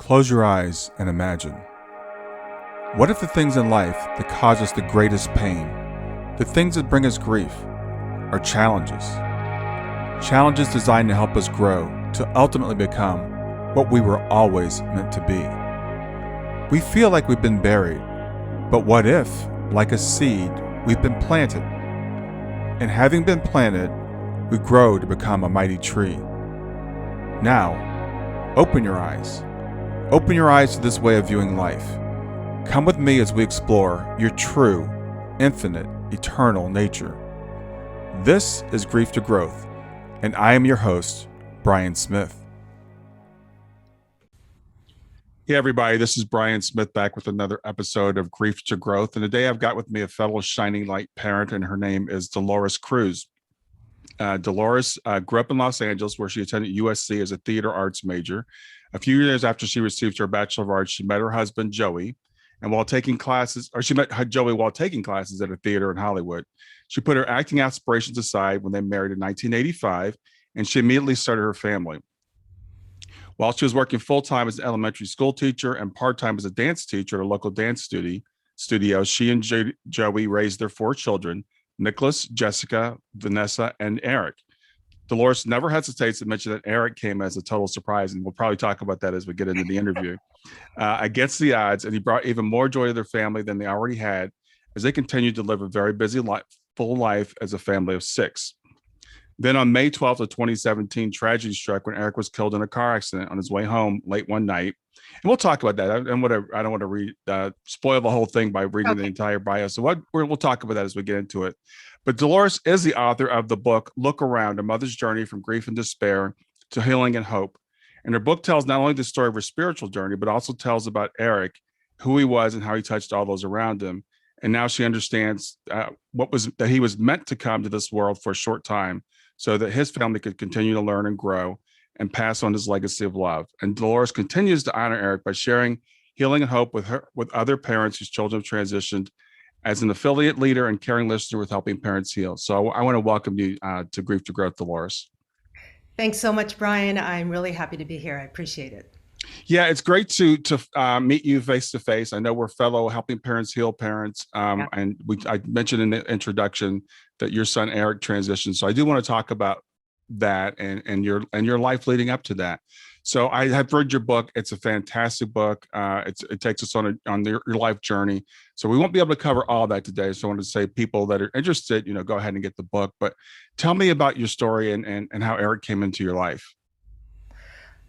Close your eyes and imagine. What if the things in life that cause us the greatest pain, the things that bring us grief, are challenges? Challenges designed to help us grow, to ultimately become what we were always meant to be. We feel like we've been buried, but what if, like a seed, we've been planted? And having been planted, we grow to become a mighty tree. Now, open your eyes. Open your eyes to this way of viewing life. Come with me as we explore your true, infinite, eternal nature. This is Grief to Growth, and I am your host, Brian Smith. Hey everybody, this is Brian Smith back with another episode of Grief to Growth. And today I've got with me a fellow shining light parent, and her name is Dolores Cruz. Dolores grew up in Los Angeles, where she attended USC as a theater arts major. A few years after she received her Bachelor of Arts, she met her husband, Joey. And she met Joey while taking classes at a theater in Hollywood. She put her acting aspirations aside when they married in 1985, and she immediately started her family. While she was working full-time as an elementary school teacher and part-time as a dance teacher at a local dance studio, she and Joey raised their 4 children: Nicholas, Jessica, Vanessa, and Eric. Dolores never hesitates to mention that Eric came as a total surprise, and we'll probably talk about that as we get into the interview. Against the odds, and he brought even more joy to their family than they already had, as they continued to live a very busy full life as a family of 6. Then on May 12th of 2017, tragedy struck when Eric was killed in a car accident on his way home late one night. And we'll talk about that. I don't want to spoil the whole thing by reading the entire bio. So we'll talk about that as we get into it. But Dolores is the author of the book, Look Around, A Mother's Journey from Grief and Despair to Healing and Hope. And her book tells not only the story of her spiritual journey, but also tells about Eric, who he was and how he touched all those around him. And now she understands that he was meant to come to this world for a short time, so that his family could continue to learn and grow and pass on his legacy of love. And Dolores continues to honor Eric by sharing healing and hope with other parents whose children have transitioned, as an affiliate leader and caring listener with Helping Parents Heal. So I want to welcome you to Grief to Growth, Dolores. Thanks so much, Brian. I'm really happy to be here. I appreciate it. Yeah, it's great to meet you face to face. I know we're fellow Helping Parents Heal parents, and I mentioned in the introduction that your son Eric transitioned. So I do want to talk about that and your life leading up to that. So I have read your book. It's a fantastic book. It takes us on your life journey. So we won't be able to cover all that today. So I want to say, people that are interested, go ahead and get the book. But tell me about your story and how Eric came into your life.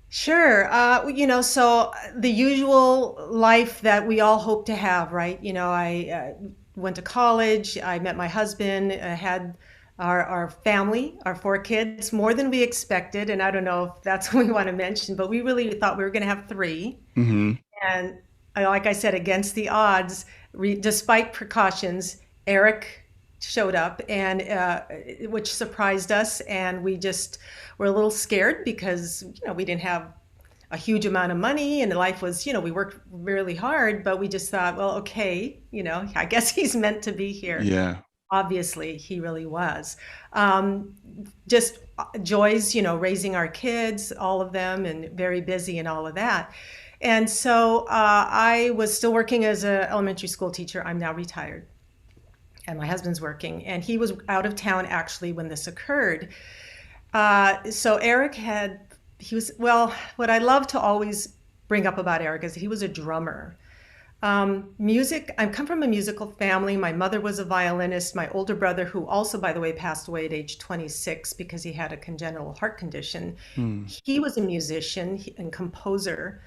Sure. So the usual life that we all hope to have, right? I went to college, I met my husband, had our family, our 4 kids, more than we expected. And I don't know if that's what we want to mention, but we really thought we were going to have 3. Mm-hmm. And like I said, against the odds, despite precautions, Eric showed up, and which surprised us, and we just were a little scared because we didn't have a huge amount of money, and life was we worked really hard, but we just thought, well, okay, I guess he's meant to be here. Yeah, obviously he really was. Just joys, raising our kids, all of them, and very busy and all of that. And so I was still working as an elementary school teacher. I'm now retired. And my husband's working, and he was out of town actually when this occurred. So Eric what I love to always bring up about Eric is that he was a drummer. Music, I come from a musical family. My mother was a violinist. My older brother, who also, by the way, passed away at age 26 because he had a congenital heart condition, he was a musician and composer.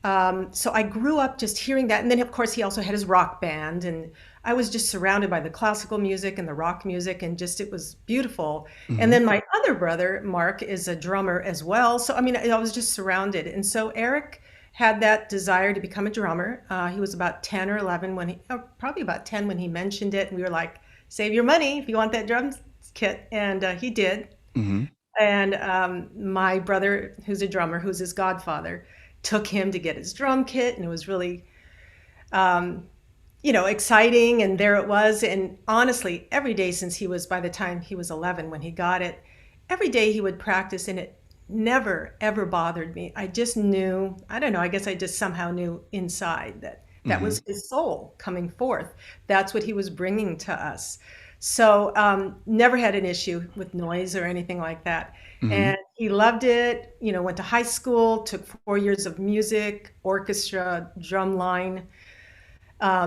So I grew up just hearing that. And then, of course, he also had his rock band. And I was just surrounded by the classical music and the rock music. And it was beautiful. Mm-hmm. And then my other brother, Mark, is a drummer as well. So, I was just surrounded. And so Eric had that desire to become a drummer. He was about 10 or 11 probably about 10 when he mentioned it. And we were like, save your money if you want that drum kit. And he did. Mm-hmm. And my brother, who's a drummer, who's his godfather, took him to get his drum kit, and it was really, exciting. And there it was. And honestly, every day by the time he was 11, when he got it, every day he would practice, and it never ever bothered me. I just knew, I don't know, I guess I just somehow knew inside that that Hmm. was his soul coming forth. That's what he was bringing to us. So never had an issue with noise or anything like that. Hmm. And he loved it, went to high school, took 4 years of music, orchestra, drum line.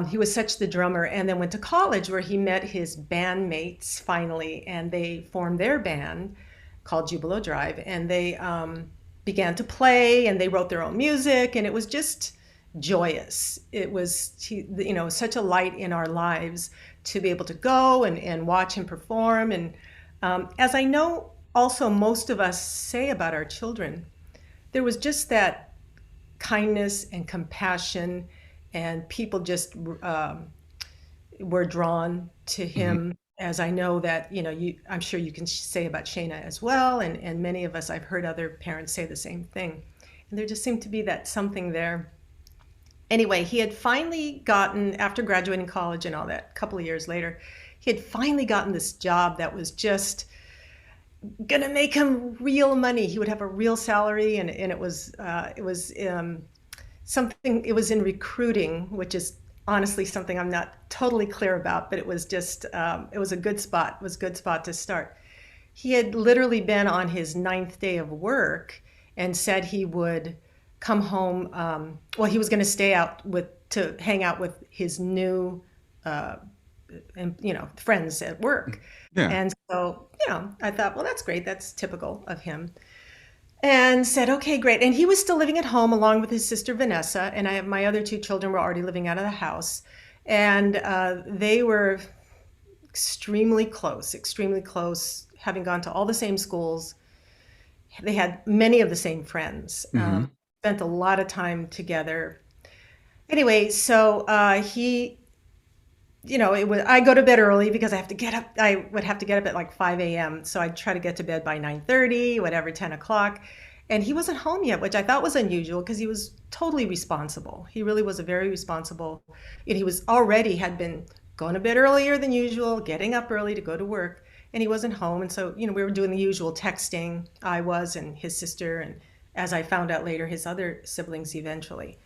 He was such the drummer, and then went to college where he met his bandmates finally, and they formed their band called Jubilo Drive, and they began to play, and they wrote their own music, and it was just joyous. It was, such a light in our lives to be able to go and watch him perform. And as I know, also most of us say about our children, there was just that kindness and compassion, and people just were drawn to Hmm. him. As I know that, I'm sure you can say about Shayna as well, and many of us, I've heard other parents say the same thing. And there just seemed to be that something there. Anyway, he had finally gotten, after graduating college and all that, a couple of years later, he had finally gotten this job that was just gonna make him real money. He would have a real salary, and it was something. It was in recruiting, which is honestly something I'm not totally clear about, but it was just it was a good spot. It was a good spot to start. He had literally been on his ninth day of work and said he would come home. Well, he was going to stay out to hang out with his new uh, and friends at work. Yeah. And so, I thought, well, that's great. That's typical of him. And said, okay, great. And he was still living at home along with his sister Vanessa, and my other two children were already living out of the house, and they were extremely close, having gone to all the same schools. They had many of the same friends. Hmm. Spent a lot of time together. Anyway, so he it was, I go to bed early because I have to get up. I would have to get up at like 5 a.m. So I'd try to get to bed by 9:30, whatever, 10 o'clock. And he wasn't home yet, which I thought was unusual because he was totally responsible. He really was a very responsible, and he was already had been going to bed earlier than usual, getting up early to go to work, and he wasn't home. And so, we were doing the usual texting. I was, and his sister, and as I found out later, his other siblings eventually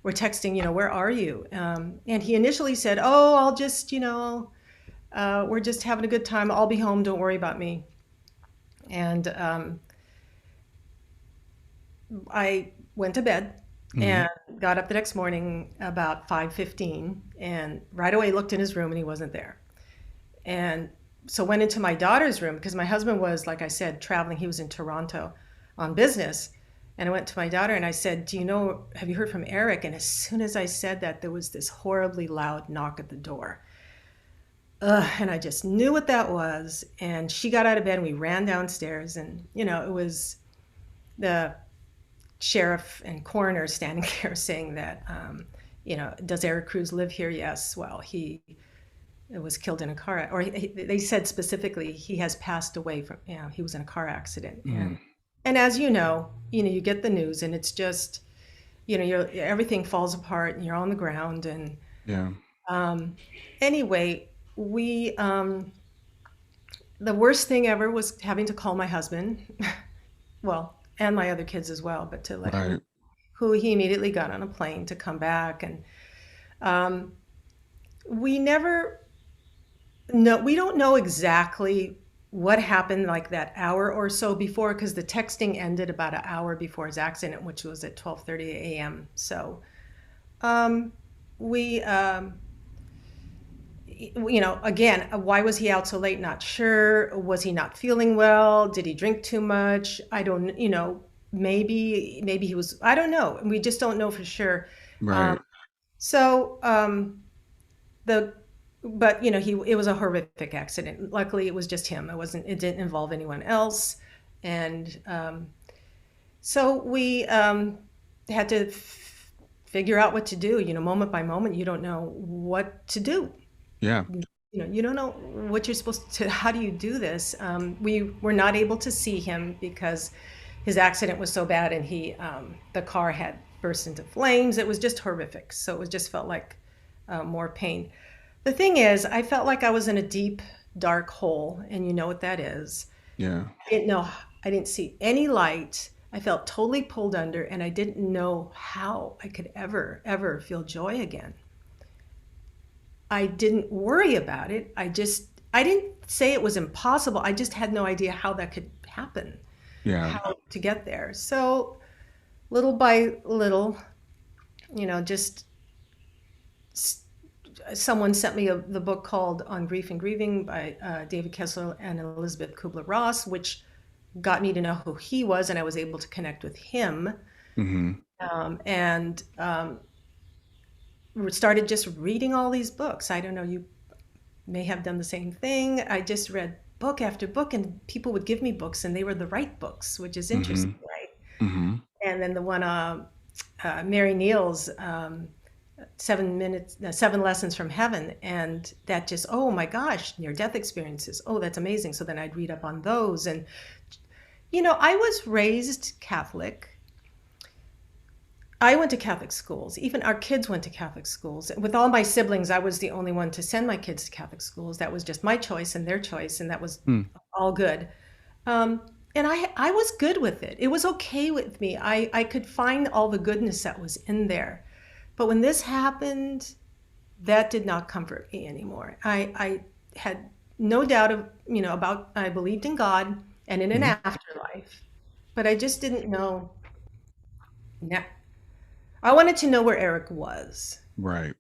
were texting, where are you? And he initially said, oh, I'll just, we're just having a good time. I'll be home. Don't worry about me. And I went to bed Hmm. and got up the next morning about 5:15, and right away looked in his room, and he wasn't there. And so went into my daughter's room because my husband was, like I said, traveling. He was in Toronto on business. And I went to my daughter and I said, have you heard from Eric? And as soon as I said that, there was this horribly loud knock at the door. And I just knew what that was. And she got out of bed and we ran downstairs. And, it was the sheriff and coroner standing there saying that, does Eric Cruz live here? Yes. Well, he was killed in a car, or they said specifically he has passed away from, he was in a car accident. Hmm. And as you get the news, and it's just, everything falls apart and you're on the ground. And Yeah. um, anyway, the worst thing ever was having to call my husband, well, and my other kids as well, but to let him, Right. who he immediately got on a plane to come back. And um, we never, no, we don't know exactly what happened like that hour or so before, because the texting ended about an hour before his accident, which was at 12:30 a.m. So um, we, again, why was he out so late? Not sure. Was he not feeling well? Did he drink too much? I don't, maybe he was. I don't know. We just don't know for sure. Um, Right. so the but it was a horrific accident. Luckily it was just him. It didn't involve anyone else. And so we had to figure out what to do. Moment by moment, you don't know what to do. Yeah. You don't know what you're supposed to. How do you do this? We were not able to see him because his accident was so bad, and the car had burst into flames. It was just horrific. So it just felt like more pain. The thing is, I felt like I was in a deep, dark hole, and you know what that is. Yeah. I didn't know I didn't see any light. I felt totally pulled under, and I didn't know how I could ever feel joy again. I didn't worry about it. I didn't say it was impossible. I just had no idea how that could happen, Yeah. how to get there. So little by little, just someone sent me the book called On Grief and Grieving by David Kessler and Elizabeth Kubler-Ross, which got me to know who he was, and I was able to connect with him. Hmm. And started just reading all these books. I don't know, you may have done the same thing. I just read book after book, and people would give me books, and they were the right books, which is Hmm. interesting, right? Hmm. And then the one, Mary Neal's 7 lessons from heaven, and that just, oh my gosh, near death experiences. Oh, that's amazing. So then I'd read up on those, and I was raised Catholic. I went to Catholic schools. Even our kids went to Catholic schools. With all my siblings, I was the only one to send my kids to Catholic schools. That was just my choice and their choice, and that was Mm. all good. Um, and I was good with it. It was okay with me. I could find all the goodness that was in there. But when this happened, that did not comfort me anymore. I had no doubt about, I believed in God and in an Hmm. afterlife, but I just didn't know. I wanted to know where Eric was. Right.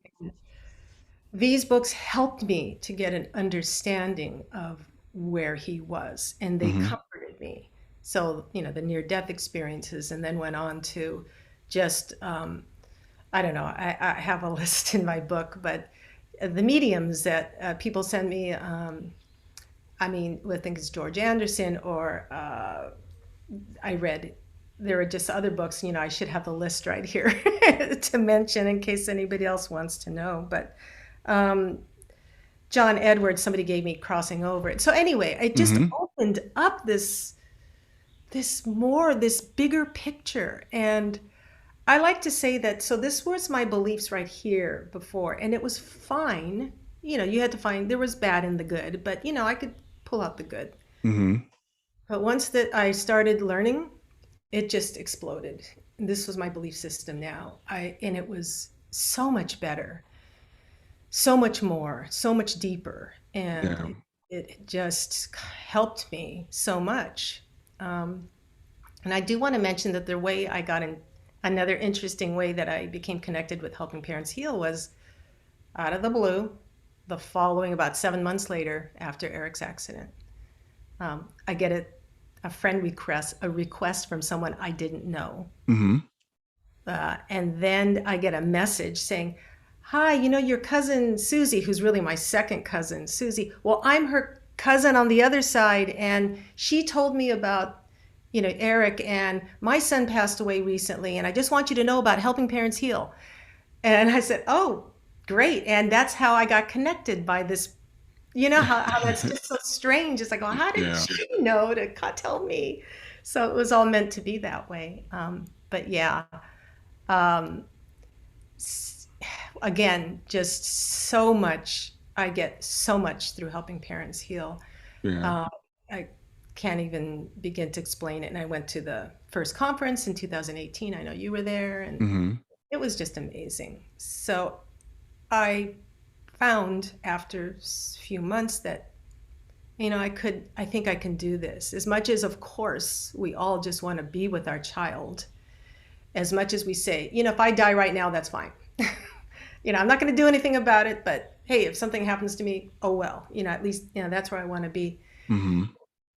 These books helped me to get an understanding of where he was, and they Hmm. comforted me. So, the near death experiences, and then went on to just, I don't know, I have a list in my book, but the mediums that people send me, I think it's George Anderson, or I read, there are just other books, I should have the list right here to mention in case anybody else wants to know. But um, John Edwards, somebody gave me Crossing Over It. So anyway, it just Hmm. opened up this bigger picture. And I like to say that, so this was my beliefs right here before, and it was fine. You had to find, there was bad and the good, but I could pull out the good. Hmm. But once that I started learning, it just exploded. And this was my belief system now. And it was so much better, so much more, so much deeper, and Yeah. it just helped me so much. Um, and I do want to mention that the way I got in, another interesting way that I became connected with helping parents heal was out of the blue, the following about 7 months later after Eric's accident. I get a friend request, a request from someone I didn't know. Hmm. And then I get a message saying, "Hi, your cousin Susie, who's really my second cousin, Susie. Well, I'm her cousin on the other side, and she told me about, Eric, and my son passed away recently, and I just want you to know about helping parents heal." And I said, "Oh, great." And that's how I got connected by this. How that's just so strange. It's like, well, how did Yeah. she know to tell me? So it was all meant to be that way. But yeah, um, again, just so much. I get so much through helping parents heal. Yeah. Uh, I can't even begin to explain it. And I went to the first conference in 2018. I know you were there, and Hmm. it was just amazing. So I found after a few months that, I think I can do this. As much as, of course, we all just want to be with our child, as much as we say, if I die right now, that's fine. I'm not going to do anything about it, but hey, if something happens to me, oh well, at least, that's where I want to be. Hmm.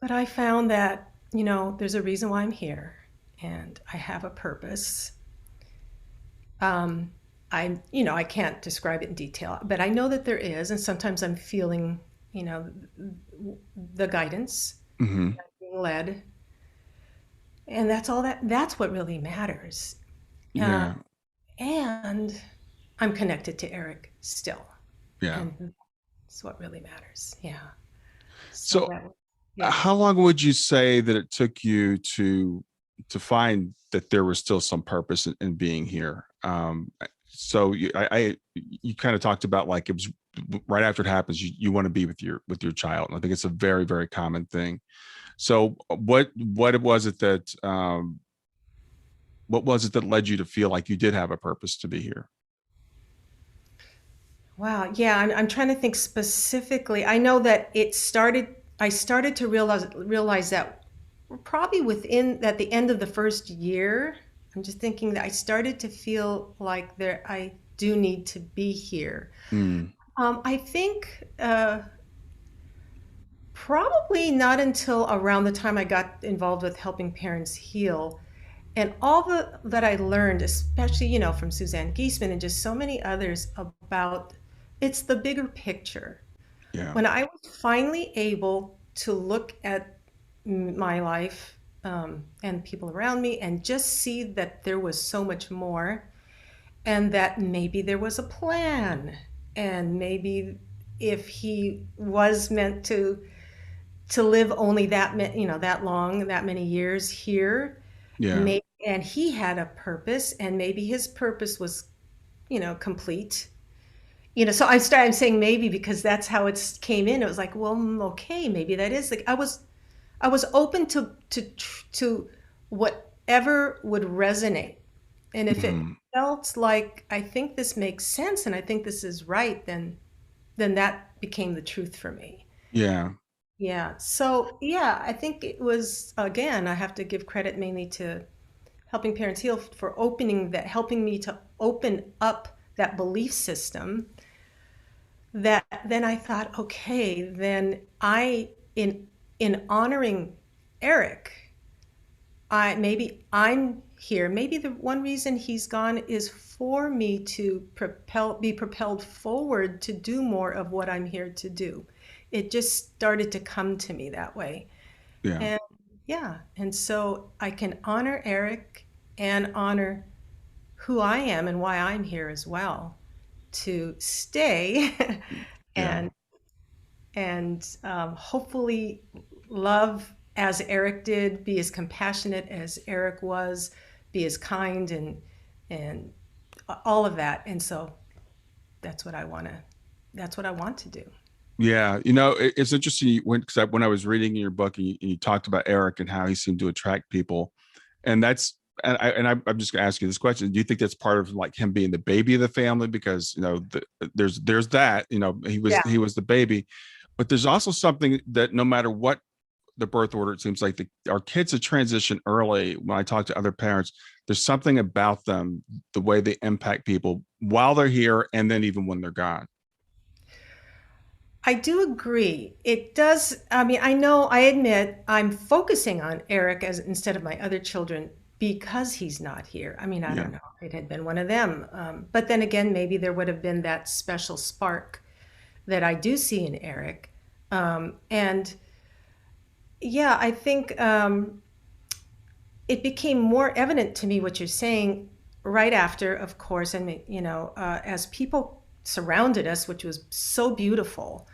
But I found that, there's a reason why I'm here, and I have a purpose. Um, I can't describe it in detail, but I know that there is, and sometimes I'm feeling, you know, the guidance, Hmm. being led, and that's what really matters. Uh, Yeah. and I'm connected to Eric still, Yeah. and that's what really matters. Yeah. So So, yeah. how long would you say that it took you to find that there was still some purpose in being here? So you kind of talked about, like, it was right after it happens, you want to be with your child, and I think it's a very, very common thing. So what was it that what was it that led you to feel like you did have a purpose to be here? Wow. Yeah, I'm trying to think specifically. I know that I started to realize that probably within at the end of the first year. I'm just thinking that I started to feel like I do need to be here. Mm, I think probably not until around the time I got involved with helping parents heal. And that I learned, especially, from Suzanne Giesman and just so many others about it's the bigger picture. yeah. When I was finally able to look at my life and people around me and just see that there was so much more and that maybe there was a plan and maybe if he was meant to live only that long, that many years here, Yeah. maybe, and he had a purpose, and maybe his purpose was, complete. So I'm saying maybe because that's how it came in. It was like, well, okay, maybe that is like I was open to whatever would resonate, and if it Mhm. felt like I think this makes sense and I think this is right, then that became the truth for me. Yeah. Yeah. So, yeah, I think it was, again, I have to give credit mainly to Helping Parents Heal for helping me to open up that belief system that then I thought, okay, then in honoring Eric, maybe I'm here. Maybe the one reason he's gone is for me to be propelled forward to do more of what I'm here to do. It just started to come to me that way. Yeah. And yeah, and so I can honor Eric and honor who I am and why I'm here as well to stay Yeah. and hopefully love as Eric did, be as compassionate as Eric was, be as kind and all of that. And so that's what I want to that's what I want to do. Yeah. It's interesting when I was reading your book and you talked about Eric and how he seemed to attract people, and I'm just going to ask you this question: do you think that's part of like him being the baby of the family? Because there's that Yeah. he was the baby, but there's also something that no matter what the birth order, it seems like our kids that transition early. When I talk to other parents, there's something about them, the way they impact people while they're here, and then even when they're gone. I do agree. It does. I mean, I admit I'm focusing on Eric as instead of my other children because he's not here. I mean, I Yeah. don't know. It had been one of them. But then again, maybe there would have been that special spark that I do see in Eric. And yeah, I think it became more evident to me what you're saying right after, of course, and as people surrounded us, which was so beautiful,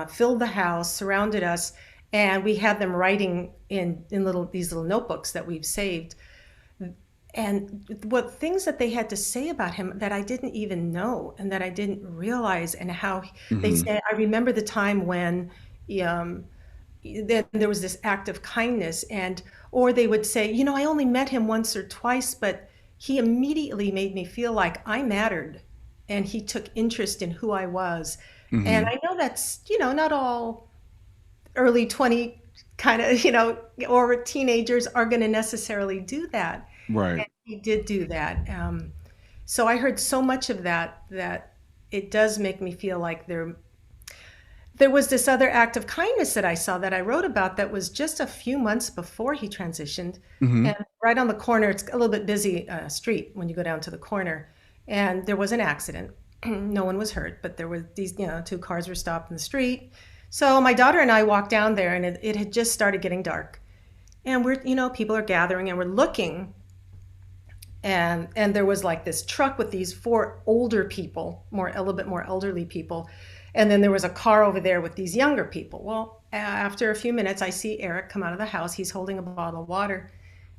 filled the house, surrounded us, and we had them writing in these little notebooks that we've saved, and what things that they had to say about him that I didn't even know and that I didn't realize, and how they Hmm. said, I remember the time when um, then there was this act of kindness, or they would say, I only met him once or twice, but he immediately made me feel like I mattered and he took interest in who I was. And Hmm. I know that's, not all early 20 kind of, or teenagers are going to necessarily do that. Right. And he did do that. So I heard so much of that it does make me feel like there was this other act of kindness that I saw that I wrote about that was just a few months before he transitioned. Hmm. And right on the corner, it's a little bit busy street when you go down to the corner. And there was an accident. No one was hurt, but there were these, two cars were stopped in the street. So my daughter and I walked down there, and it had just started getting dark. And people are gathering and we're looking, and there was like this truck with these four older people, a little bit more elderly people, and then there was a car over there with these younger people. Well, after a few minutes, I see Eric come out of the house. He's holding a bottle of water,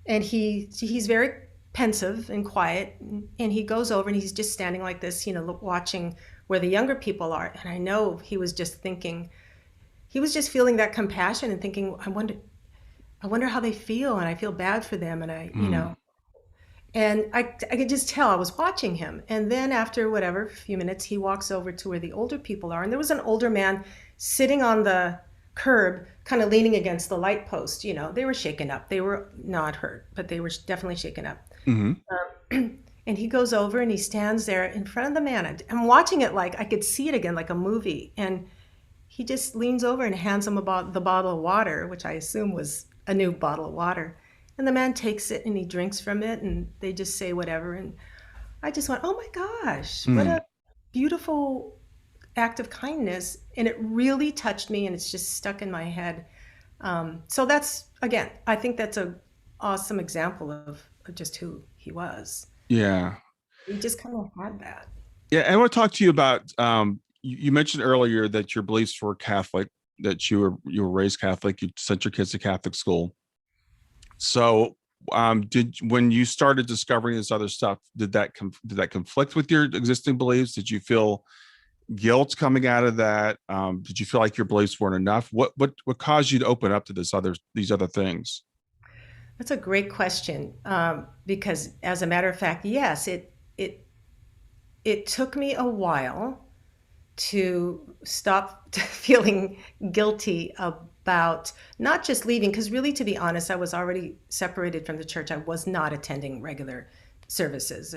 and he's very pensive and quiet, and he goes over and he's just standing like this, watching where the younger people are. And I know he was just feeling that compassion and thinking, I wonder, I wonder how they feel, and I feel bad for them, and Mm. and I could just tell I was watching him. And then after whatever, few minutes, he walks over to where the older people are. And there was an older man sitting on the curb, kind of leaning against the light post. They were shaken up. They were not hurt, but they were definitely shaken up. Hmm. And he goes over and he stands there in front of the man. I'm watching it like I could see it again, like a movie. And he just leans over and hands him about the bottle of water, which I assume was a new bottle of water. And the man takes it and he drinks from it, and they just say whatever. And I just went, oh my gosh, what Mm. a beautiful act of kindness. And it really touched me, and it's just stuck in my head. So that's, again, I think that's a awesome example of just who he was. Yeah. He just kind of had that. Yeah. And I want to talk to you about, you mentioned earlier that your beliefs were Catholic, that you were raised Catholic, you sent your kids to Catholic school. So, did when you started discovering this other stuff, did that conflict with your existing beliefs? Did you feel guilt coming out of that? Did you feel like your beliefs weren't enough? What caused you to open up to these other things? That's a great question, because, as a matter of fact, yes, it took me a while to stop feeling guilty about not just leaving, because really, to be honest, I was already separated from the church. I was not attending regular services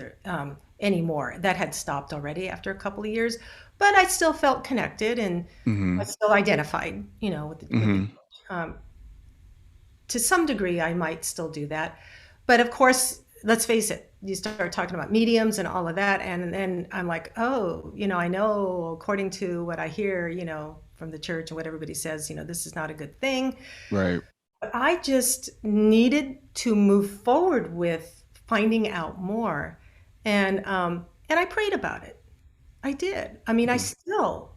anymore. That had stopped already after a couple of years, but I still felt connected, and I Mm-hmm. still identified, with the Mm-hmm. church. To some degree, I might still do that. But of course, let's face it, you start talking about mediums and all of that. And then I'm like, oh, I know according to what I hear, from the church and what everybody says, this is not a good thing. Right. But I just needed to move forward with finding out more. And I prayed about it. I did. I mean, I Mm-hmm. still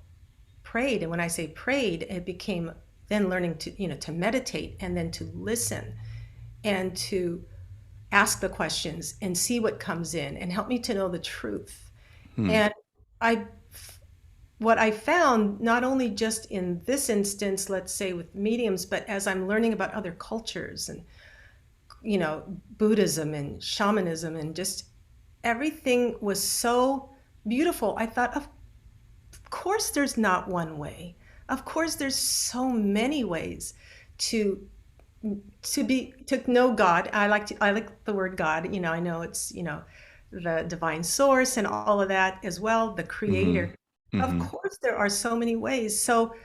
prayed. And when I say prayed, it became then learning to meditate and then to listen and to ask the questions and see what comes in and help me to know the truth. Hmm. And I, what I found, not only just in this instance, let's say with mediums, but as I'm learning about other cultures and, Buddhism and shamanism and just everything was so beautiful. I thought, of course, there's not one way. Of course, there's so many ways to to know God. I like the word God. I know it's the divine source and all of that as well, the Mm-hmm. creator. Of Mm-hmm. course, there are so many ways. So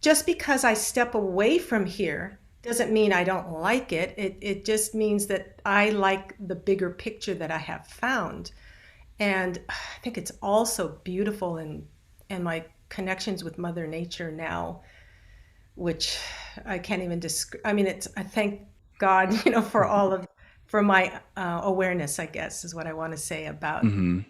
just because I step away from here doesn't mean I don't like it. It just means that I like the bigger picture that I have found. And I think it's also beautiful, and my connections with Mother Nature now, which I can't even describe. I mean, I thank God, for my awareness, I guess, is what I want to say about Mm-hmm.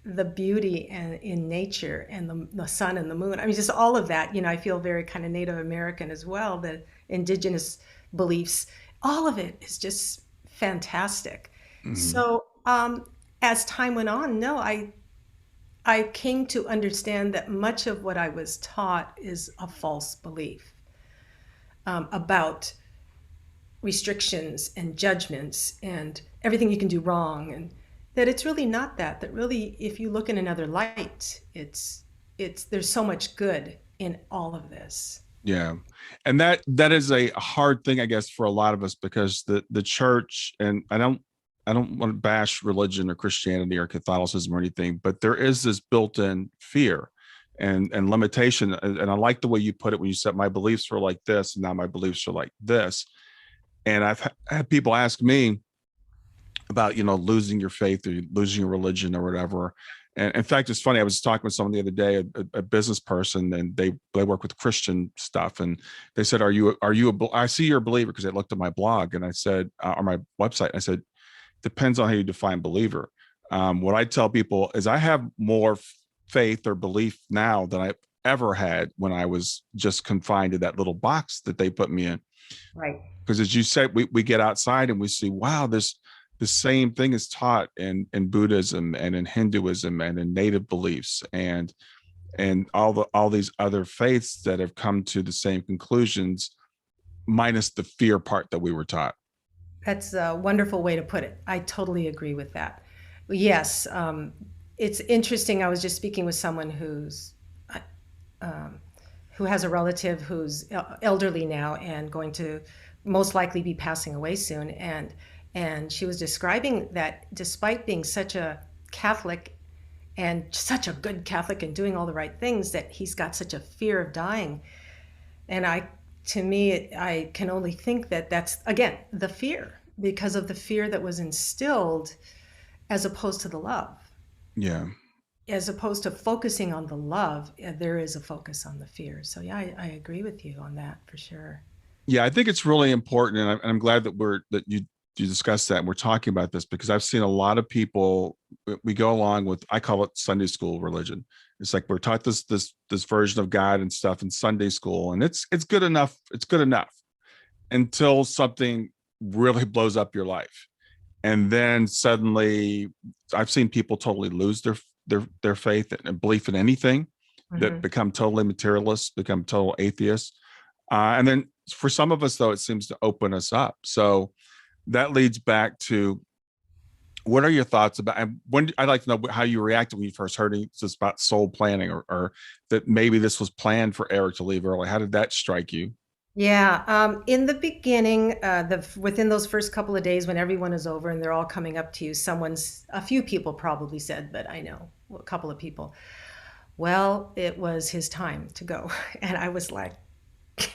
the beauty and in nature and the sun and the moon. I mean, just all of that. I feel very kind of Native American as well. The indigenous beliefs, all of it is just fantastic. Mm-hmm. So, as time went on, no, I came to understand that much of what I was taught is a false belief, about restrictions and judgments and everything you can do wrong, and that it's really not that really, if you look in another light, it's there's so much good in all of this. Yeah. And that is a hard thing, I guess, for a lot of us because the church, and I don't want to bash religion or Christianity or Catholicism or anything, but there is this built-in fear and limitation. And I like the way you put it when you said my beliefs were like this, and now my beliefs are like this. And I've had people ask me about losing your faith or losing your religion or whatever. And in fact, it's funny. I was talking with someone the other day, a business person, and they work with Christian stuff, and they said, I see you're a believer," because they looked at my blog, and I said, or my website. I said, "Depends on how you define believer." What I tell people is I have more faith or belief now than I ever had when I was just confined to that little box that they put me in. Right. Because as you said, we get outside and we see, wow, this the same thing is taught in Buddhism and in Hinduism and in native beliefs and all these other faiths that have come to the same conclusions. minus the fear part that we were taught. That's a wonderful way to put it. I totally agree with that. Yes, it's interesting. I was just speaking with someone um, who has a relative who's elderly now and going to most likely be passing away soon, and she was describing that despite being such a Catholic and such a good Catholic and doing all the right things, that he's got such a fear of dying. And to me, I can only think that that's, again, the fear, because of the fear that was instilled as opposed to the love. Yeah. As opposed to focusing on the love, there is a focus on the fear. So, yeah, I agree with you on that for sure. Yeah, I think it's really important, and I'm glad that you discussed that and we're talking about this, because I've seen a lot of people, we go along with, I call it Sunday school religion. It's like we're taught this version of God and stuff in Sunday school, and it's good enough. It's good enough until something really blows up your life, and then suddenly I've seen people totally lose their faith and belief in anything, that Hmm. become totally materialists, become total atheists. And then for some of us, though, it seems to open us up. So that leads back to, what are your thoughts about, and when, I'd like to know how you reacted when you first heard this about soul planning, or that maybe this was planned for Eric to leave early. How did that strike you? Yeah, in the beginning, within those first couple of days when everyone is over and they're all coming up to you, a few people probably said, but I know a couple of people, well, it was his time to go. And I was like,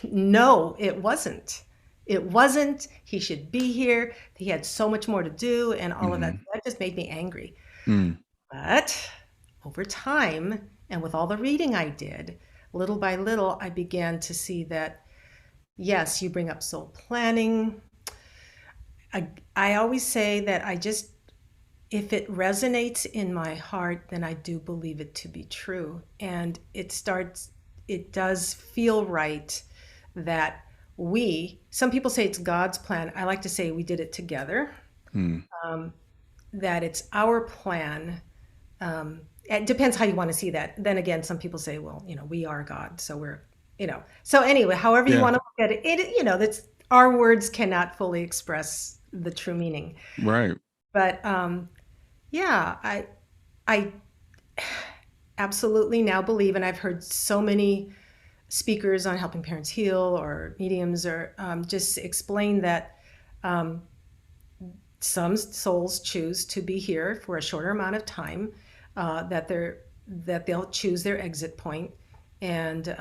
no, it wasn't. It wasn't. He should be here. He had so much more to do and all of that. Mm-hmm. That just made me angry. Mm. But over time, and with all the reading I did, little by little, I began to see that, yes, you bring up soul planning. I always say that if it resonates in my heart, then I do believe it to be true. And it does feel right that some people say it's God's plan. I like to say we did it together, Mm. um, that it's our plan. It depends how you want to see that. Then again, some people say, well, we are God. So so anyway, however you Yeah. want to look at that's our words cannot fully express the true meaning. Right. But yeah, I absolutely now believe, and I've heard so many speakers on helping parents heal or mediums or just explain that um, some souls choose to be here for a shorter amount of time, that they'll choose their exit point, and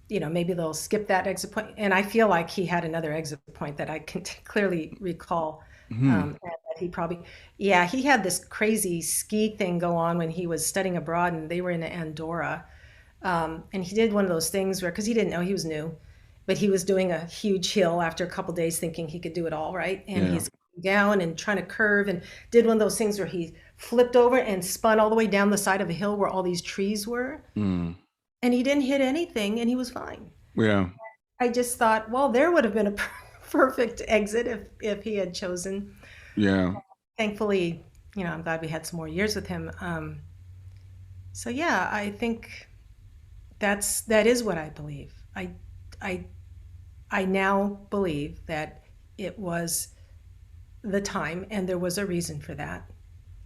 maybe they'll skip that exit point. And I feel like he had another exit point that I can clearly recall. Mm. And that he probably, yeah, he had this crazy ski thing go on when he was studying abroad, and they were in Andorra. And he did one of those things where, because he didn't know, he was new, but he was doing a huge hill after a couple days thinking he could do it all right. And Yeah. he's down and trying to curve, and did one of those things where he flipped over and spun all the way down the side of a hill where all these trees were. Mm. And he didn't hit anything and he was fine. Yeah. I just thought, well, there would have been a perfect exit if he had chosen. Yeah. Thankfully, I'm glad we had some more years with him. So yeah, I think that is what I believe. I I now believe that it was the time and there was a reason for that.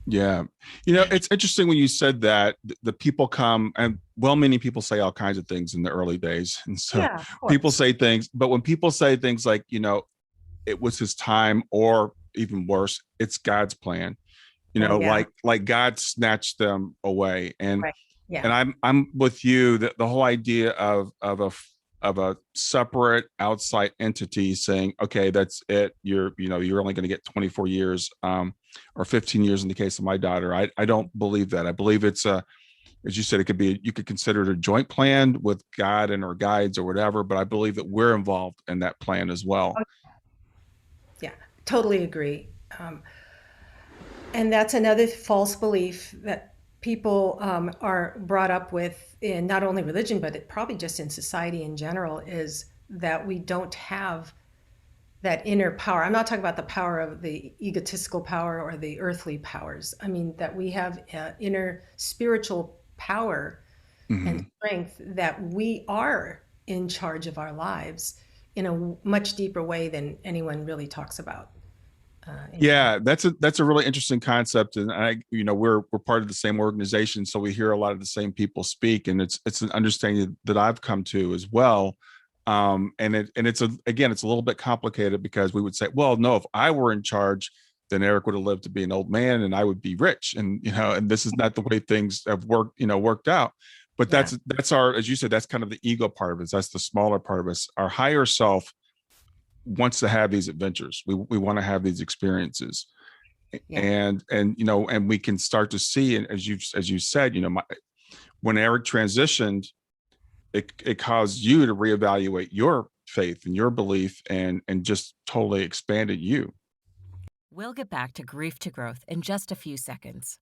Yeah. It's interesting when you said that the people come, and well, many people say all kinds of things in the early days. And so Yeah, of people course. say things, but when people say things like, it was his time, or even worse, it's God's plan, Oh yeah, like God snatched them away. And right. Yeah. and I'm with you that the whole idea of a separate outside entity saying, okay, that's it, you're only going to get 24 years, or 15 years in the case of my daughter. I don't believe that. I believe it's as you said, you could consider it a joint plan with God and or guides or whatever, but I believe that we're involved in that plan as well. Oh, yeah, totally agree. And that's another false belief that people are brought up with in not only religion, but probably just in society in general, is that we don't have that inner power. I'm not talking about the power of the egotistical power or the earthly powers. I mean, that we have inner spiritual power and Hmm. strength, that we are in charge of our lives. in a much deeper way than anyone really talks about in my. Yeah, that's a really interesting concept, and we're part of the same organization, so we hear a lot of the same people speak, and it's an understanding that I've come to as well. And it's again, it's a little bit complicated because we would say, well, no, if I were in charge, then Eric would have lived to be an old man, and I would be rich, and this is not the way things have worked out. But Yeah, that's our, as you said, that's kind of the ego part of us. That's the smaller part of us. Our higher self wants to have these adventures. We want to have these experiences, yeah, and we can start to see. And as you said, when Eric transitioned, it caused you to reevaluate your faith and your belief, and just totally expanded you. We'll get back to grief to growth in just a few seconds.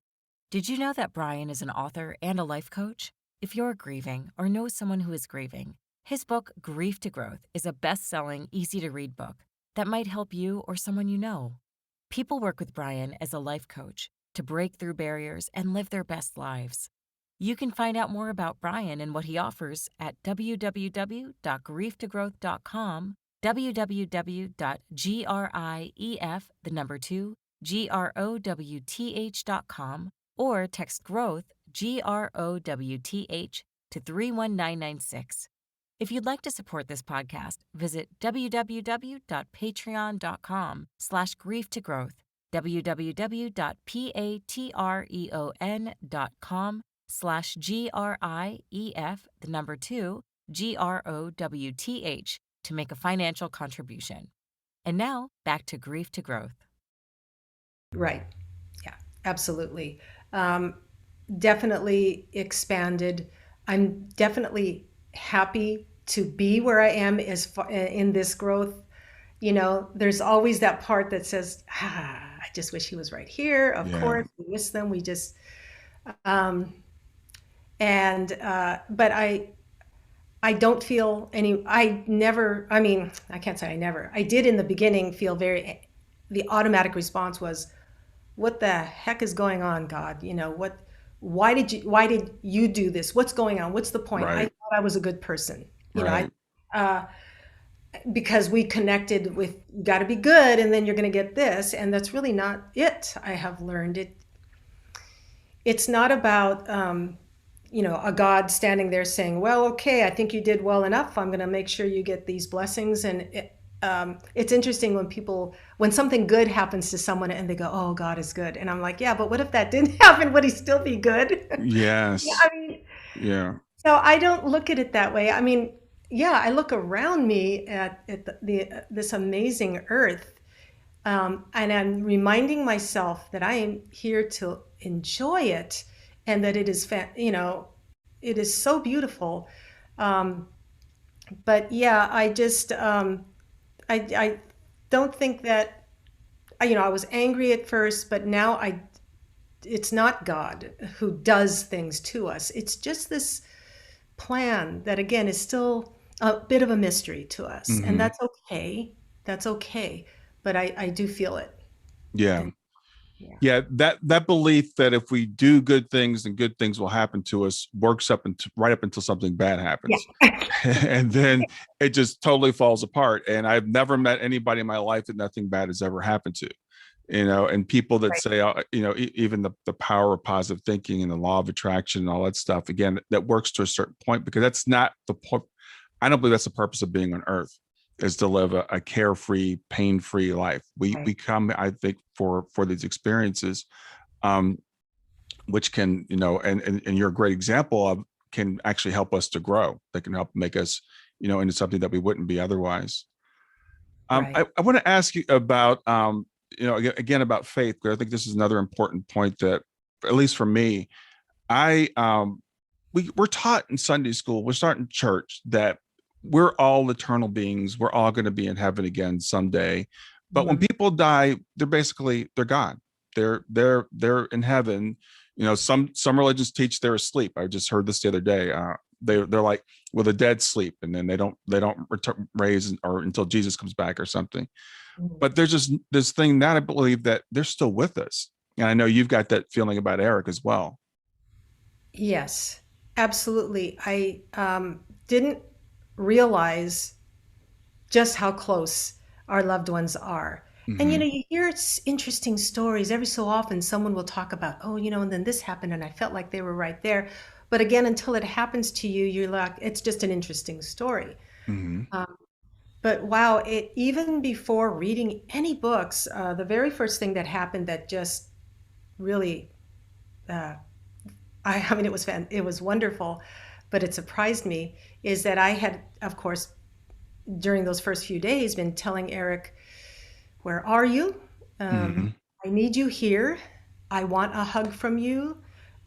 Did you know that Brian is an author and a life coach? If you're grieving or know someone who is grieving, his book, Grief to Growth, is a best selling, easy to read book that might help you or someone you know. People work with Brian as a life coach to break through barriers and live their best lives. You can find out more about Brian and what he offers at www.grieftogrowth.com, www.grief2growth.com, or text growth, GROWTH, to 31996. If you'd like to support this podcast, visit www.patreon.com/grieftogrowth, www.patreon.com/GRIEF2GROWTH to make a financial contribution. And now, back to Grief to Growth. right. Yeah, absolutely. Um, Definitely expanded. I'm definitely happy to be where I am as far in this growth. There's always that part that says, I just wish he was right here. Of Yeah. course, we miss them. We just, um, and but I don't feel any. I never. I mean, I can't say I never. I did in the beginning feel very. The automatic response was, "What the heck is going on, God? What? Why did you do this? What's going on? What's the point? I Right. thought I was a good person. I Right. uh, because we connected with got to be good, and then you're going to get this, and that's really not it. I have learned it. It's not about a God standing there saying, well, okay, I think you did well enough. I'm going to make sure you get these blessings. And it's interesting when something good happens to someone and they go, oh, God is good. And I'm like, yeah, but what if that didn't happen? Would he still be good? Yeah, Yes. I mean, Yeah. so I don't look at it that way. I mean, yeah, I look around me at this amazing earth, and I'm reminding myself that I am here to enjoy it, and that it is, it is so beautiful. Um, but yeah, I don't think that, I was angry at first, but now it's not God who does things to us. It's just this plan that again is still a bit of a mystery to us, and Hmm. that's okay. That's okay. But I do feel it. Yeah. And yeah. Yeah, that belief that if we do good things, then good things will happen to us works up until right up until something bad Yeah. happens. And then it just totally falls apart. And I've never met anybody in my life that nothing bad has ever happened to. And people that Right. say, even the power of positive thinking and the law of attraction and all that stuff, again, that works to a certain point, because that's not the point. I don't believe that's the purpose of being on earth, is to live a carefree, pain-free life. We Right. we come, I think, for these experiences, um, which can, and you're a great example of, can actually help us to grow. That can help make us, into something that we wouldn't be otherwise. Right. I want to ask you about, again, about faith, because I think this is another important point that, at least for me, I we're taught in Sunday school, we're taught in church that we're all eternal beings. We're all going to be in heaven again someday. But when Mhm. people die, they're gone. They're in heaven. Some religions teach they're asleep. I just heard this the other day. They're like, well, the dead sleep, and then they don't return, raise, or until Jesus comes back or something. Mhm. But there's just this thing that I believe that they're still with us, and I know you've got that feeling about Eric as well. Yes, absolutely. I didn't realize just how close our loved ones are. And Hmm. you hear interesting stories. Every so often, someone will talk about, oh, and then this happened, and I felt like they were right there. But again, until it happens to you, you're like, it's just an interesting story. Hmm. But wow, even before reading any books, the very first thing that happened that just really, uh, I mean, it was wonderful, but it surprised me is that I had, of course, during those first few days, been telling Eric, "Where are you? Um, Hmm. I need you here. I want a hug from you."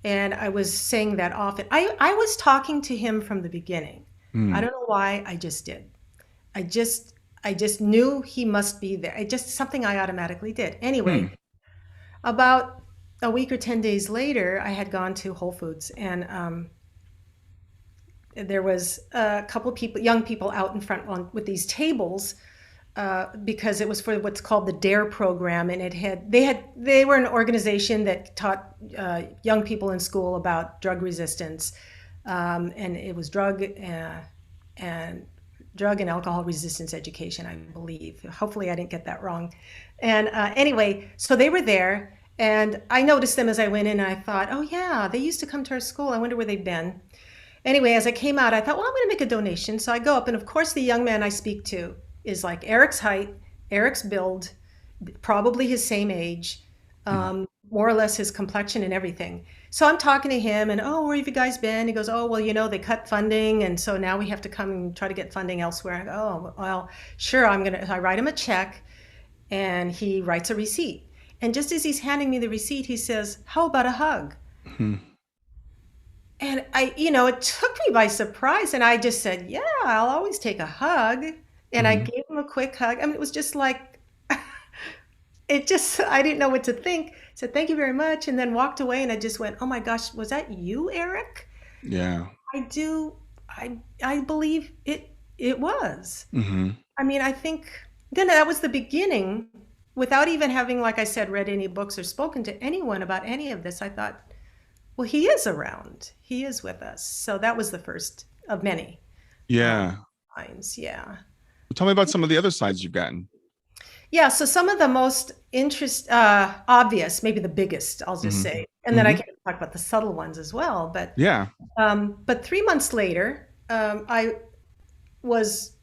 And I was saying that often. I was talking to him from the beginning. I Hmm. don't know why. I just did. I just I just knew he must be there. It just something I automatically did. Hmm. Anyway, about a week or 10 days later, I had gone to Whole Foods, and there was a couple of people, young people out in front with these tables, because it was for what's called the DARE program, and they were an organization that taught young people in school about drug resistance, and it was and drug and alcohol resistance education, I believe. Hopefully, I didn't get that wrong. And anyway, so they were there, and I noticed them as I went in, and I thought, oh yeah, they used to come to our school. I wonder where they've been. Anyway, as I came out, I thought, well, I'm going to make a donation. So I go up, and of course, the young man I speak to is like Eric's height, Eric's build, probably his same age, more or less his complexion and everything. So I'm talking to him, and oh, where have you guys been? He goes, oh, well, they cut funding, and so now we have to come and try to get funding elsewhere. I go, oh, well, sure. I write him a check, and he writes a receipt. And just as he's handing me the receipt, he says, how about a hug? Hmm. And it took me by surprise. And I just said, yeah, I'll always take a hug. And I Hmm. gave him a quick hug. I mean, it was just like, I didn't know what to think. Said, thank you very much. And then walked away. And I just went, oh my gosh, was that you, Eric? Yeah. I do. I believe it was. Hmm. I mean, I think then that was the beginning. Without even having, like I said, read any books or spoken to anyone about any of this, I thought, well, he is around. He is with us. So that was the first of many Yeah. times. Yeah. Tell me about some of the other sides you've gotten. Yeah. So some of the most obvious, maybe the biggest, I'll just Hmm. say, and then I Hmm. can talk about the subtle ones as well. Yeah. But 3 months later, I was,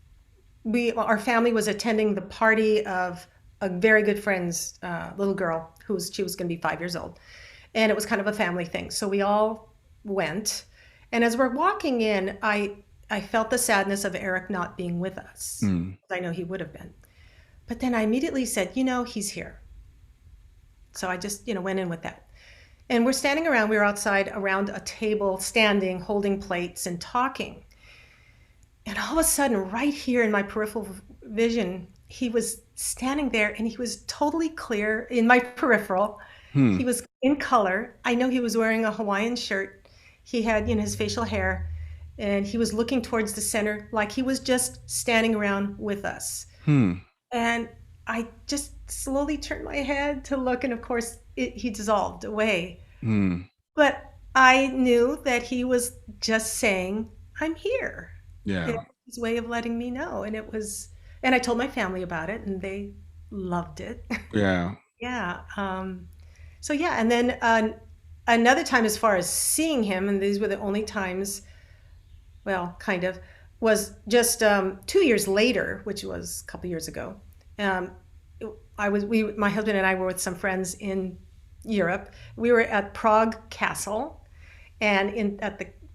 our family was attending the party of a very good friend's little girl she was going to be 5 years old. And it was kind of a family thing. So we all went. And as we're walking in, I felt the sadness of Eric not being with us. Hmm. I know he would have been. But then I immediately said, he's here. So I just, went in with that. And we're standing around, we were outside around a table, standing, holding plates and talking. And all of a sudden, right here in my peripheral vision, he was standing there and he was totally clear in my peripheral. Hmm. He was in color. I know he was wearing a Hawaiian shirt. He had, his facial hair, and he was looking towards the center like he was just standing around with us. Hmm. And I just slowly turned my head to look, and of course, he dissolved away. Hmm. But I knew that he was just saying, I'm here. It Yeah. was his way of letting me know. And I told my family about it, and they loved it. Yeah. Yeah. So yeah, and then another time, as far as seeing him, and these were the only times, well, kind of, was just 2 years later, which was a couple years ago. Um, my husband and I were with some friends in Europe. We were at Prague Castle, and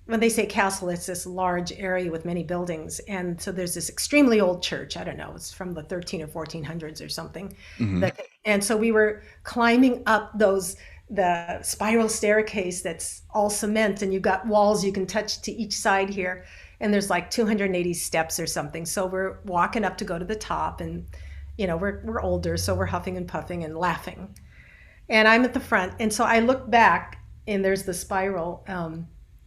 when they say castle, it's this large area with many buildings. And so there's this extremely old church. I don't know, it's from the 13 or 1400s or something. Hmm. And so we were climbing up the spiral staircase that's all cement, and you've got walls you can touch to each side here. And there's like 280 steps or something. So we're walking up to go to the top, and we're older, so we're huffing and puffing and laughing. And I'm at the front, and so I look back, and there's the spiral,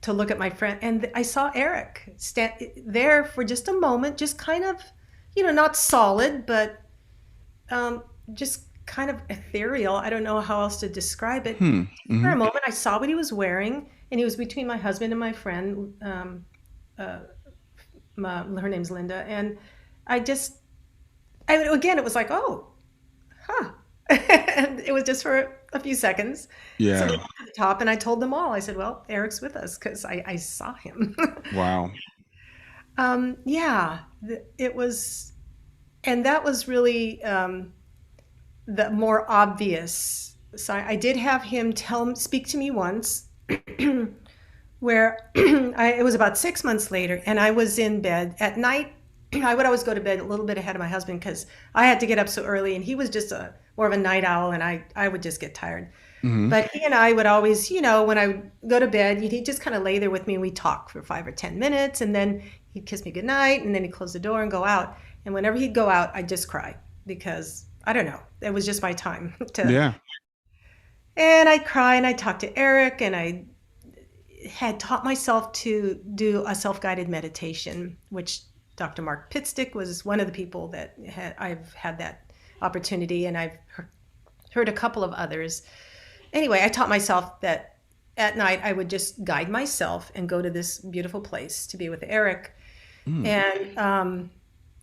to look at my friend, and I saw Eric stand there for just a moment, just kind of, not solid, but just kind of ethereal. I don't know how else to describe it. Hmm. For Hmm. a moment, I saw what he was wearing, and he was between my husband and my friend. Her name's Linda, and I just again, it was like, oh, huh. And it was just for a few seconds. So we Yeah. got to the top, and I told them all. I said, "Well, Eric's with us because I saw him." Wow. Yeah, it was, and that was really the more obvious. So I did have him speak to me once, where it was about 6 months later, and I was in bed at night. I would always go to bed a little bit ahead of my husband because I had to get up so early, and he was just a more of a night owl, and I would just get tired. Hmm. But he and I would always, when I would go to bed, he'd just kind of lay there with me and we'd talk for 5 or 10 minutes, and then he'd kiss me goodnight, and then he'd close the door and go out. And whenever he'd go out, I'd just cry because I don't know, it was just my time to. Yeah. And I'd cry and I'd talk to Eric, and I had taught myself to do a self-guided meditation, which Dr. Mark Pitstick was one of the people that I've had that opportunity, and I've heard a couple of others. Anyway, I taught myself that at night I would just guide myself and go to this beautiful place to be with Eric. Mm. And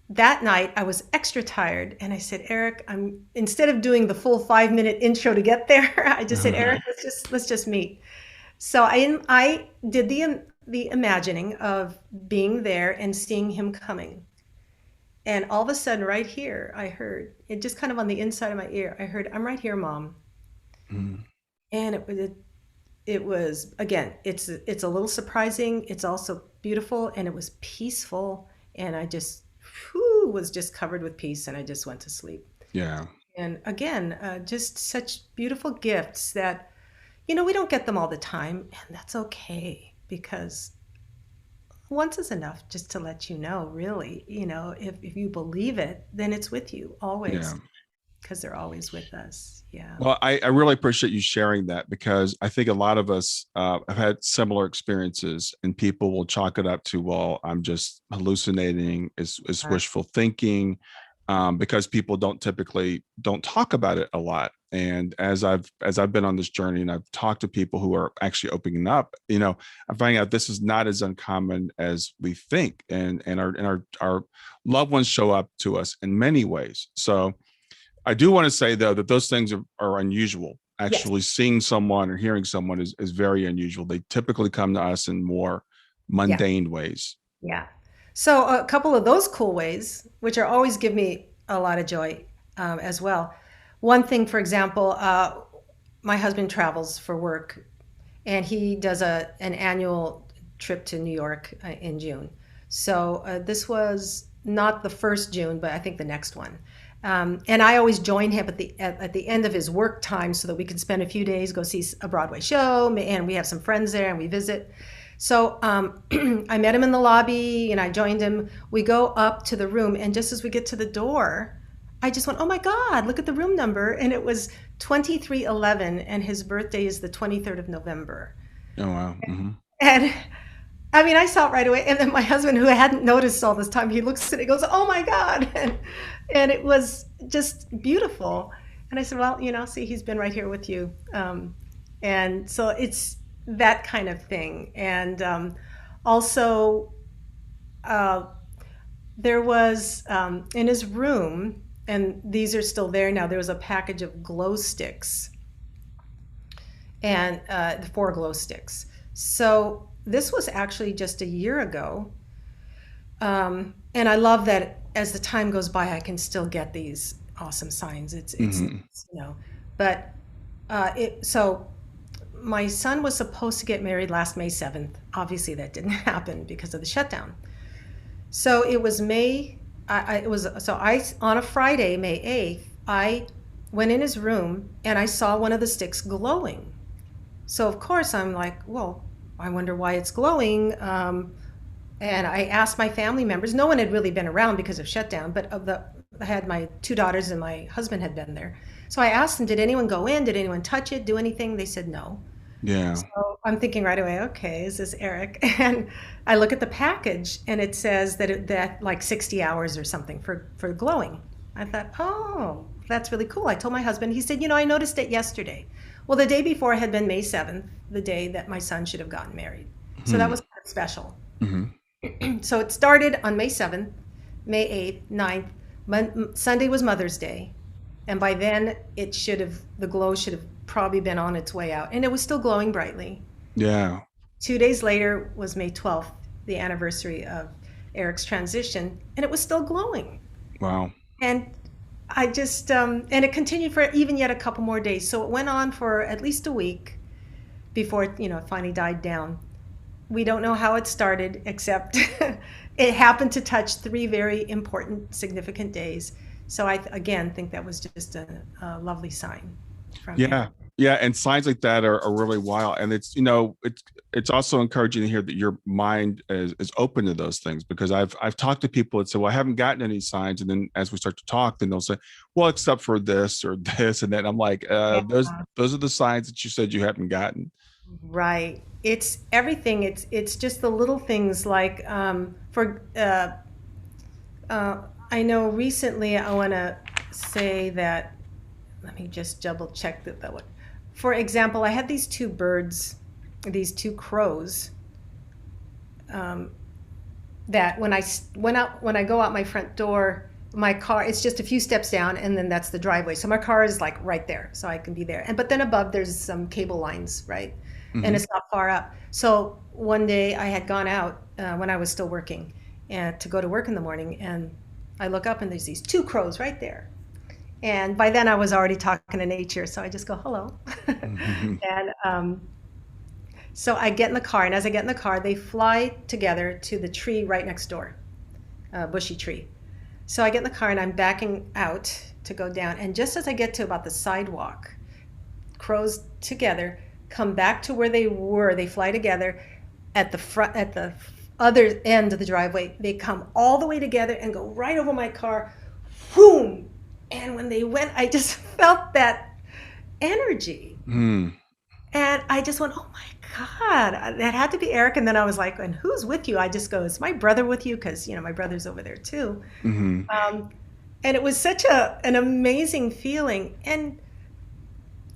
that night I was extra tired, and I said, Eric, instead of doing the full 5-minute intro to get there, I just said, Eric, let's just meet. So I did the imagining of being there and seeing him coming. And all of a sudden, right here, I heard it, just kind of on the inside of my ear. I heard, "I'm right here, Mom." Mm. And it was again, it's a little surprising. It's also beautiful, and it was peaceful. And I just was just covered with peace, and I just went to sleep. Yeah. And again, just such beautiful gifts that we don't get them all the time, and that's okay, because once is enough just to let you know, really, if you believe it, then it's with you Yeah. always, because they're always with us. Yeah. Well, I really appreciate you sharing that, because I think a lot of us have had similar experiences, and people will chalk it up to, well, I'm just hallucinating, is Uh, wishful thinking, because people don't talk about it a lot. And as I've been on this journey and I've talked to people who are actually opening up, I'm finding out this is not as uncommon as we think, and our loved ones show up to us in many ways. So I do want to say, though, that those things are unusual. yes. Actually, seeing someone or hearing someone is very unusual. They typically come to us in more Yeah. mundane ways. Yeah. So a couple of those cool ways, which are always give me a lot of joy, as well. One thing, for example, my husband travels for work, and he does an annual trip to New York in June. So this was not the first June, but I think the next one. And I always join him at the end of his work time so that we can spend a few days, go see a Broadway show, and we have some friends there and we visit. So I met him in the lobby, and I joined him. We go up to the room, and just as we get to the door, I just went, "Oh my God, look at the room number." And it was 2311, and his birthday is the 23rd of November. Oh wow. Hmm. And I mean, I saw it right away. And then my husband, who hadn't noticed all this time, he looks at it, he goes, "Oh my God." And it was just beautiful. And I said, "Well, see, he's been right here with you." And so it's that kind of thing. And also, uh, there was in his room, and these are still there now, there was a package of glow sticks, and the 4 glow sticks. So this was actually just a year ago. And I love that as the time goes by, I can still get these awesome signs. It's Hmm. but so my son was supposed to get married last May 7th. Obviously, that didn't happen because of the shutdown. So it was May. It was so I on a Friday, May 8th. I went in his room and I saw one of the sticks glowing. So of course I'm like, well, I wonder why it's glowing. And I asked my family members. No one had really been around because of shutdown, but I had my 2 daughters and my husband had been there. So I asked them, did anyone go in? Did anyone touch it? Do anything? They said no. Yeah. So I'm thinking right away, okay, is this Eric? And I look at the package, and it says that like 60 hours or something for glowing. I thought, oh, that's really cool. I told my husband. He said, I noticed it yesterday. Well, the day before had been May 7th, the day that my son should have gotten married. So that Hmm. was kind of special. Hmm. So it started on May 7th, May 8th, 9th. Sunday was Mother's Day, and by then the glow should have probably been on its way out, and it was still glowing brightly. Yeah. 2 days later was May 12th, the anniversary of Eric's transition, and it was still glowing. Wow. And I just and it continued for even yet a couple more days. So it went on for at least a week before it finally died down. We don't know how it started, except it happened to touch three very important, significant days. So I again think that was just a lovely sign from Yeah. Eric. Yeah. And signs like that are really wild. And it's also encouraging to hear that your mind is open to those things, because I've talked to people that say, well, I haven't gotten any signs. And then as we start to talk, then they'll say, well, except for this or this. And then I'm like, Yeah. those are the signs that you said you hadn't gotten. Right. It's everything. It's just the little things like for I know recently I want to say that let me just double check that one. For example, I had these two birds, these two crows, um, that when I go out my front door, my car, it's just a few steps down, and then that's the driveway. So my car is like right there, so I can be there. But then above there's some cable lines, right? And Hmm. it's not far up. So one day I had gone out when I was still working, and to go to work in the morning, and I look up and there's these two crows right there. And by then I was already talking to nature, so I just go hello. And so I get in the car, and as I get in the car, they fly together to the tree right next door, a bushy tree. So I get in the car and I'm backing out to go down. And just as I get to about the sidewalk, crows together come back to where they were. They fly together at the front, at the other end of the driveway. They come all the way together and go right over my car. Boom! And when they went, I just felt that energy. Hmm. And I just went, oh my God, that had to be Eric. And then I was like, and who's with you? I just go, is my brother with you? Because, my brother's over there too. Hmm. Um, and it was such an amazing feeling. And,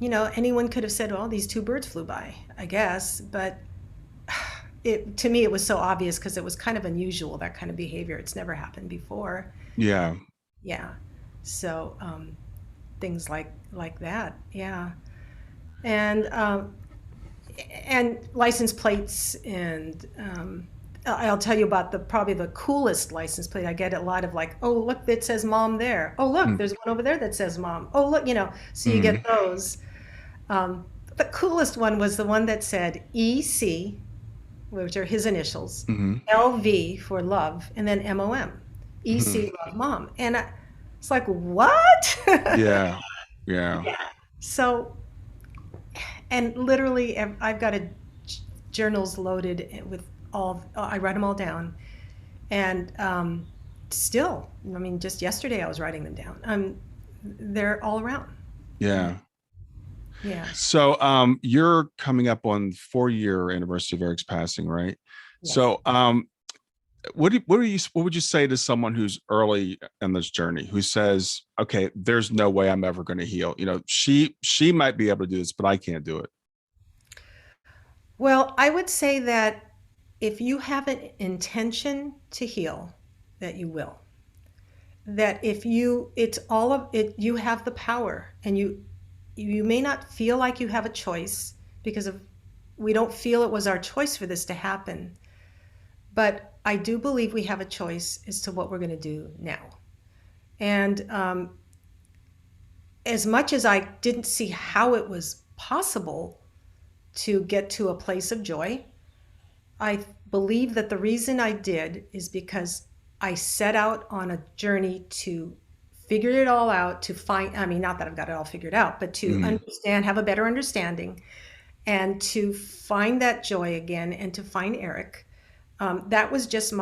anyone could have said, well, these two birds flew by, I guess. But to me, it was so obvious because it was kind of unusual, that kind of behavior. It's never happened before. Yeah. Yeah. So things like that. Yeah. And license plates, and I'll tell you about probably the coolest license plate. I get a lot of like, oh look, that says mom there. Oh look, there's one over there that says mom. Oh look, so you Mm-hmm. get those. Um, the coolest one was the one that said EC, which are his initials, Hmm. LV for love, and then MOM, Hmm. EC love mom. And it's like, what? Yeah. Yeah. Yeah. So, and literally, I've got journals loaded with I write them all down. And still, I mean, just yesterday I was writing them down. They're all around. Yeah. Yeah. So you're coming up on 4-year anniversary of Eric's passing, right? Yes. So what would you say to someone who's early in this journey, who says, okay, there's no way I'm ever going to heal? She might be able to do this, but I can't do it. Well, I would say that if you have an intention to heal, that you will. That if you, it's all of it, you have the power, and you may not feel like you have a choice because of we don't feel it was our choice for this to happen. But I do believe we have a choice as to what we're going to do now. And as much as I didn't see how it was possible to get to a place of joy, I believe that the reason I did is because I set out on a journey to figure it all out, to find, I mean, not that I've got it all figured out, but to Mm, understand, have a better understanding, and to find that joy again, and to find Eric. That was just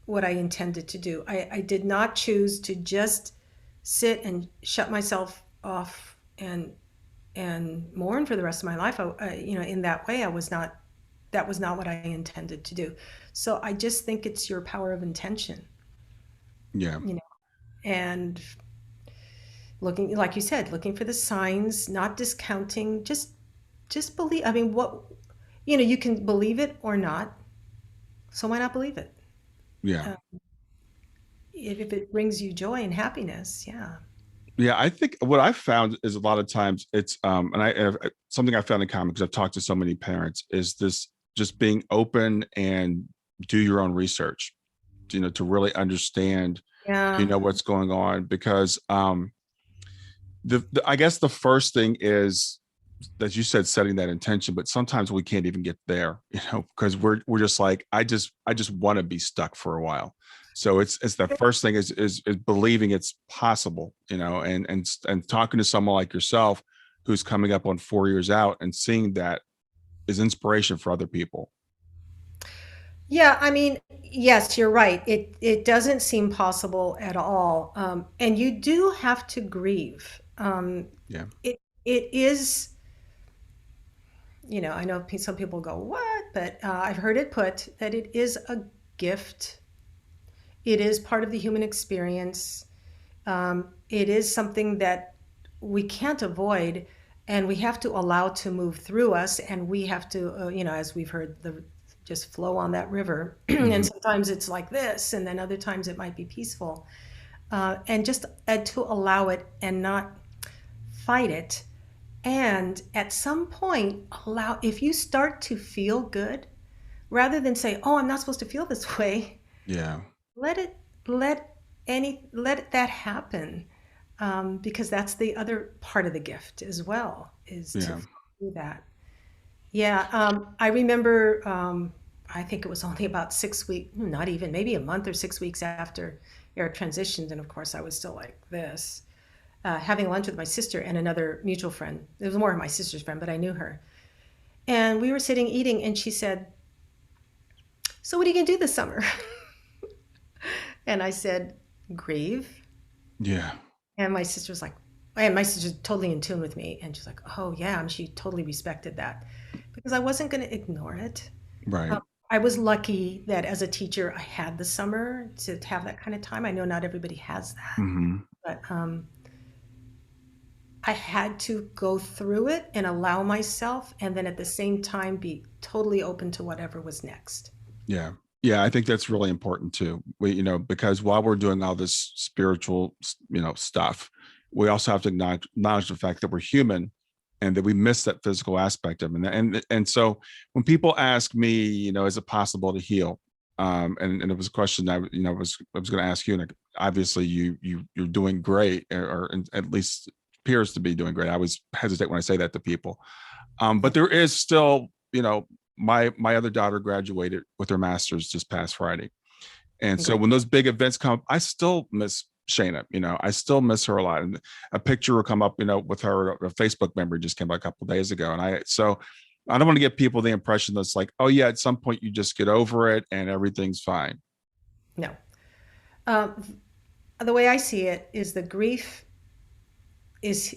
what I intended to do. I did not choose to just sit and shut myself off and mourn for the rest of my life. In that way, that was not what I intended to do. So I just think it's your power of intention, yeah. you know, and looking, like you said, looking for the signs, not discounting, just believe. I mean, you can believe it or not. So why not believe it? Yeah. Uh, if it brings you joy and happiness. Yeah. Yeah, I think what I've found is a lot of times it's something I found in common because I've talked to so many parents is this just being open and do your own research, to really understand, Yeah. what's going on because the I guess the first thing is, as you said, setting that intention, but sometimes we can't even get there, because we're just like, I just want to be stuck for a while. So it's the first thing is believing it's possible, and talking to someone like yourself who's coming up on 4 years out and seeing that is inspiration for other people. Yeah, I mean, yes, you're right. It doesn't seem possible at all, and you do have to grieve. Yeah. It is, I know some people go, "What?" But I've heard it put that it is a gift. It is part of the human experience. It is something that we can't avoid, and we have to allow to move through us, and we have to, as we've heard, the just flow on that river. And Hmm. sometimes it's like this, and then other times it might be peaceful, and just to allow it and not fight it. And at some point, allow, if you start to feel good, rather than say, "Oh, I'm not supposed to feel this way," Yeah. let it let let that happen, because that's the other part of the gift as well, is to Yeah. do that. Yeah, I remember, I think it was only about 6 weeks, not even, maybe a month or 6 weeks after Eric transitioned, and of course I was still like this, having lunch with my sister and another mutual friend. It was more of my sister's friend, but I knew her, and we were sitting eating, and she said, "So what are you gonna do this summer?" And I said, "Grieve." Yeah. And my sister was like, and my sister's totally in tune with me. And she's like, "Oh, yeah." And she totally respected that because I wasn't going to ignore it. Right. Um, I was lucky that as a teacher, I had the summer to have that kind of time. I know not everybody has that, Hmm. but I had to go through it and allow myself, and then at the same time, be totally open to whatever was next. Yeah. Yeah, I think that's really important too. Because while we're doing all this spiritual, stuff, we also have to acknowledge the fact that we're human and that we miss that physical aspect of it. And so when people ask me, is it possible to heal? And it was a question I was going to ask you. And obviously you're doing great, or at least appears to be doing great. I always hesitate when I say that to people. But there is still, my other daughter graduated with her master's this past Friday. And so Congrats. when those big events come up, I still miss Shayna. I still miss her a lot. And a picture will come up, with her. A Facebook memory just came out a couple of days ago. And I don't want to give people the impression that's like, oh yeah, at some point you just get over it and everything's fine. No. The way I see it is the grief is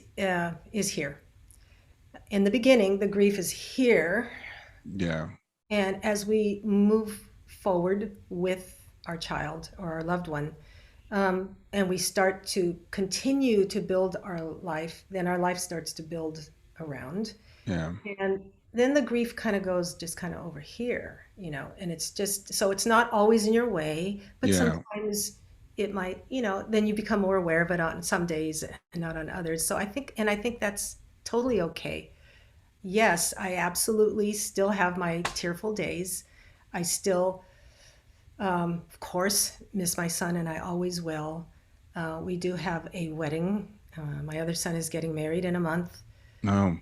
here. In the beginning, the grief is here, Yeah. and as we move forward with our child or our loved one, and we start to continue to build our life, then our life starts to build around, Yeah. and then the grief kind of goes just kind of over here, and it's just, so it's not always in your way, but Yeah. sometimes it might, then you become more aware of it on some days and not on others. So I think that's totally okay. Yes, I absolutely still have my tearful days. I still, of course, miss my son, and I always will. We do have a wedding. My other son is getting married in a month, No.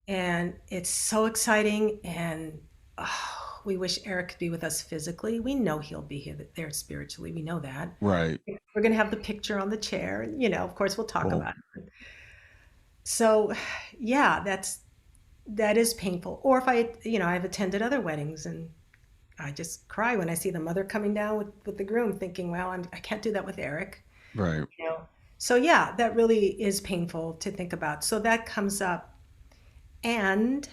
and it's so exciting. And oh, we wish Eric could be with us physically. We know he'll be here, there spiritually. We know that. Right. We're going to have the picture on the chair. Of course, we'll talk Cool. about it. So, yeah, that is painful. Or if I've attended other weddings, and I just cry when I see the mother coming down with the groom, thinking, well, I can't do that with Eric. Right. You know. So yeah, that really is painful to think about. So that comes up, and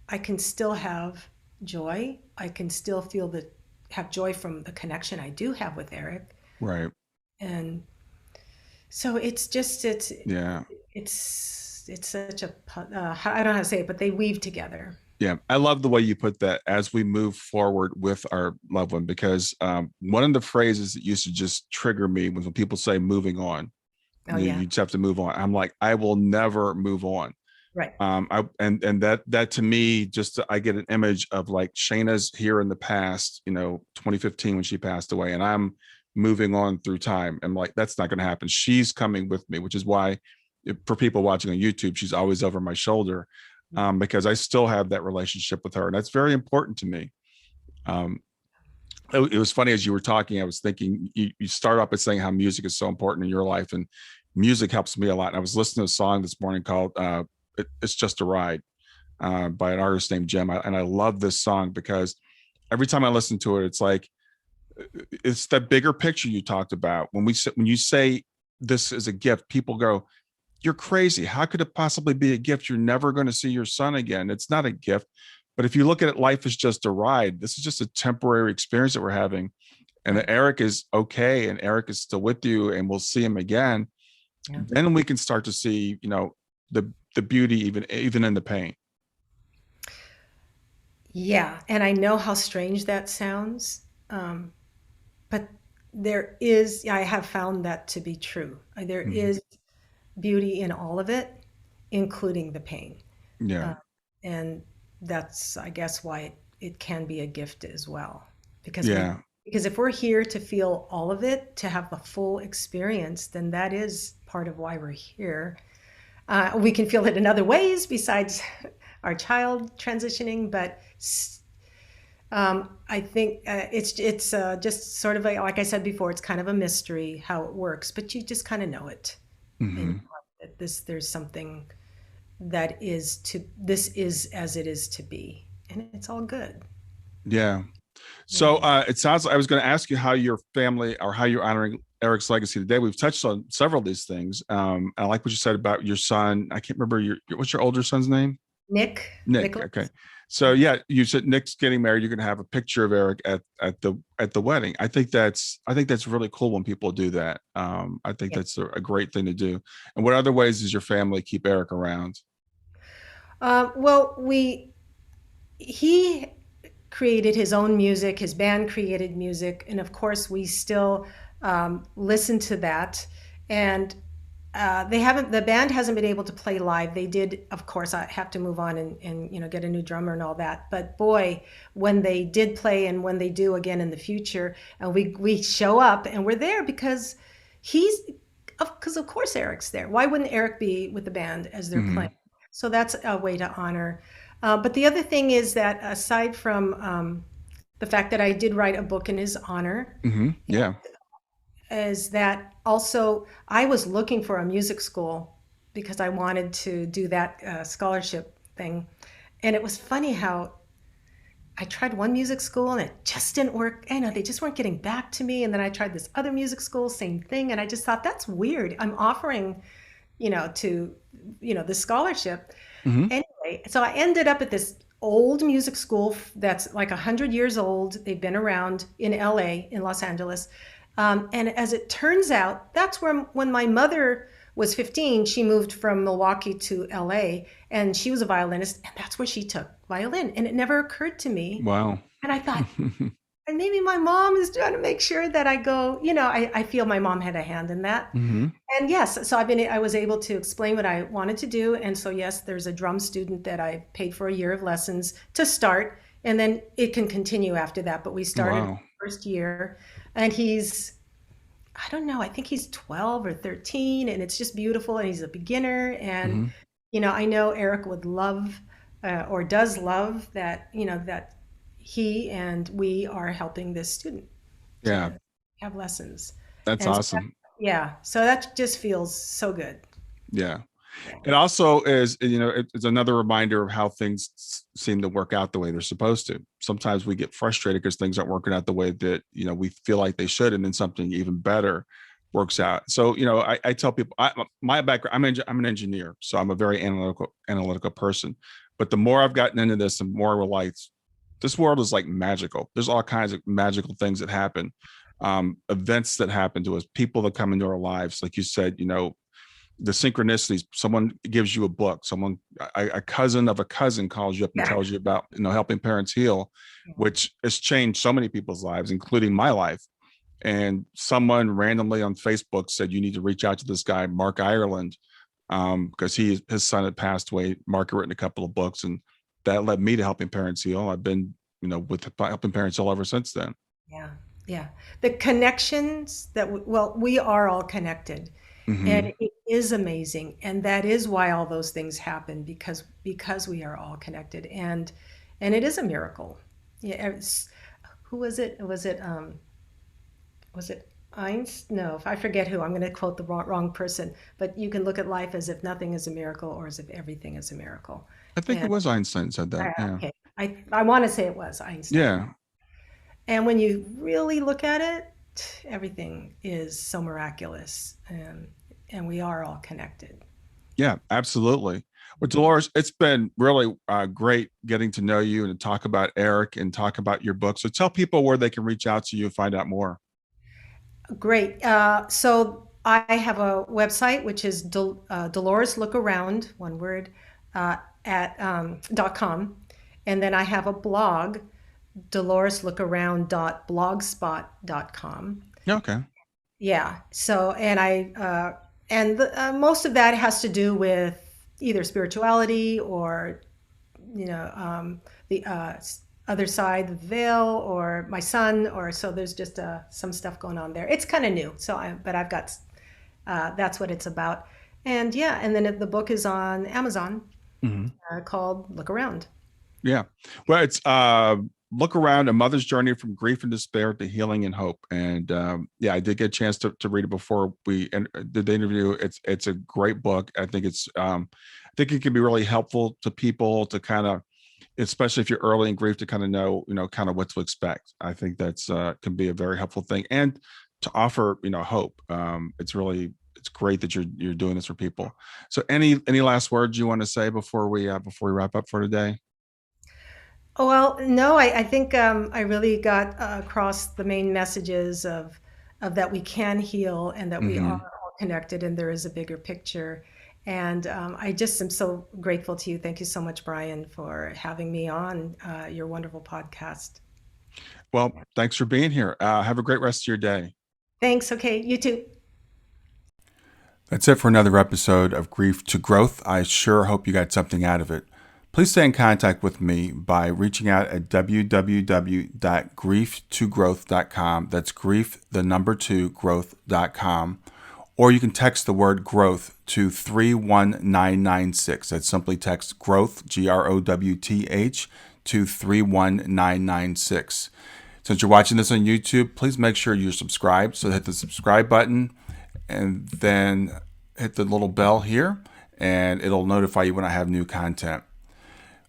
I can still have joy. I can still have joy from the connection I do have with Eric. Right. And so it's just Yeah. it's such a I don't know how to say it, but they weave together. Yeah, I love the way you put that, as we move forward with our loved one, because one of the phrases that used to just trigger me was when people say moving on. Oh yeah, You just have to move on. I'm like, I will never move on. right. And that to me, just I get an image of like Shayna's here in the past, 2015 when she passed away, and I'm moving on through time. I'm like, that's not going to happen. She's coming with me, which is why, for people watching on YouTube, she's always over my shoulder, because I still have that relationship with her, and that's very important to me. Um, it was funny as you were talking. I was thinking you start off by saying how music is so important in your life, and music helps me a lot. And I was listening to a song this morning called "It's Just a Ride" by an artist named Jim, and I love this song because every time I listen to it, it's like it's that bigger picture you talked about. When you say this is a gift, people go, "You're crazy. How could it possibly be a gift? You're never going to see your son again. It's not a gift." But if you look at it, life is just a ride. This is just a temporary experience that we're having. And Right. that Eric is okay, and Eric is still with you, and we'll see him again. Yeah. Then we can start to see, the beauty even in the pain. Yeah, and I know how strange that sounds, but I have found that to be true. There Mhm. is beauty in all of it, including the pain. Yeah. Uh, and that's, I guess, why it can be a gift as well. Because we, Yeah. because if we're here to feel all of it, to have the full experience, then that is part of why we're here. We can feel it in other ways besides our child transitioning, but I think it's just sort of like I said before, it's kind of a mystery how it works, but you just kind of know it in your Hmm. heart that there's something that this is as it is to be, and it's all good. Yeah. So Yeah. it sounds like I was going to ask you how your family, or how you're honoring Eric's legacy today. We've touched on several of these things. I like what you said about your son. I can't remember what's your older son's name? Nick. Nicholas. Okay. So yeah, you said Nick's getting married. You're going to have a picture of Eric at the wedding. I think that's really cool when people do that. I think Yeah. that's a great thing to do. And what other ways does your family keep Eric around? Well, he created his own music. His band created music, and of course, we still listen to that. And the band hasn't been able to play live. They did, of course. I have to move on and get a new drummer and all that. But boy, when they did play, and when they do again in the future, and we show up, and we're there because of course Eric's there. Why wouldn't Eric be with the band as they're playing? Hmm. So that's a way to honor. But the other thing is that aside from the fact that I did write a book in his honor, Hmm. Yeah. is that also I was looking for a music school because I wanted to do that scholarship thing. And it was funny how I tried one music school and it just didn't work. I know they just weren't getting back to me. And then I tried this other music school, same thing. And I just thought that's weird. I'm offering, to, the scholarship. Hmm. Anyway, so I ended up at this old music school that's like 100 years old. They've been around in LA, in Los Angeles. And as it turns out, that's where, when my mother was 15, she moved from Milwaukee to LA, and she was a violinist, and that's where she took violin. And it never occurred to me. Wow. And I thought, and maybe my mom is trying to make sure that I go, I feel my mom had a hand in that. Hmm. And yes, so I was able to explain what I wanted to do. And so, yes, there's a drum student that I paid for a year of lessons to start, and then it can continue after that. But we started Wow. first year, and I don't know, I think he's 12 or 13, and it's just beautiful. And he's a beginner. And, Hmm. I know Eric would love, or does love that, that he and we are helping this student Yeah. to have lessons. That's And so awesome. yeah, so that just feels so good. Yeah. Yeah. It also is, it's another reminder of how things seem to work out the way they're supposed to. Sometimes we get frustrated because things aren't working out the way that, we feel like they should, and then something even better works out. So, I tell people, my background, I'm an engineer, so I'm a very analytical person. But the more I've gotten into this, the more I realize this world is like magical. There's all kinds of magical things that happen, events that happen to us, people that come into our lives. Like you said, the synchronicities. Someone gives you a book. A cousin of a cousin calls you up and Yeah. tells you about, helping parents heal, which has changed so many people's lives, including my life. And someone randomly on Facebook said, you need to reach out to this guy, Mark Ireland, because his son had passed away. Mark had written a couple of books, and that led me to Helping Parents Heal. I've been, with Helping Parents Heal ever since then. Yeah. Yeah. The connections we are all connected. Mm-hmm. And it is amazing. And that is why all those things happen, because we are all connected. And it is a miracle. Yeah. Who was it? Was it Einstein? No, I forget who. I'm going to quote the wrong person. But you can look at life as if nothing is a miracle or as if everything is a miracle. I think it was Einstein said that. Yeah. Okay. I want to say it was Einstein. Yeah. And when you really look at it, everything is so miraculous, and we are all connected. Yeah, absolutely. Well, Dolores, it's been really great getting to know you and to talk about Eric and talk about your book. So tell people where they can reach out to you and find out more. Great. So I have a website, which is Dolores Look Around, one word, at .com. And then I have a blog, DoloresLookAround.blogspot.com. Okay. Yeah. So, most of that has to do with either spirituality or, the other side of the veil, or my son, or so there's just some stuff going on there. It's kind of new. But I've got, that's what it's about. And yeah, and then the book is on Amazon, called Look Around. Yeah. Well, it's Look Around, A Mother's Journey from Grief and Despair to Healing and Hope. And I did get a chance to read it before we did the interview. It's a great book. I think I think it can be really helpful to people to kind of, especially if you're early in grief, to kind of know, kind of what to expect. I think that's can be a very helpful thing, and to offer, hope. It's great that you're doing this for people. So any last words you want to say before we wrap up for today? Oh, well, no, I think I really got across the main messages of that we can heal, and that we are all connected, and there is a bigger picture. And I just am so grateful to you. Thank you so much, Brian, for having me on your wonderful podcast. Well, thanks for being here. Have a great rest of your day. Thanks. Okay, you too. That's it for another episode of Grief to Growth. I sure hope you got something out of it. Please stay in contact with me by reaching out at www.grieftogrowth.com. That's grief, the number 2, growth.com. Or you can text the word growth to 31996. That's simply text growth, GROWTH, to 31996. Since you're watching this on YouTube, please make sure you're subscribed. So hit the subscribe button and then hit the little bell here, and it'll notify you when I have new content.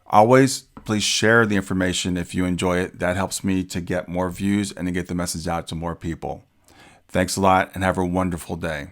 Always, please share the information if you enjoy it. That helps me to get more views and to get the message out to more people. Thanks a lot, and have a wonderful day.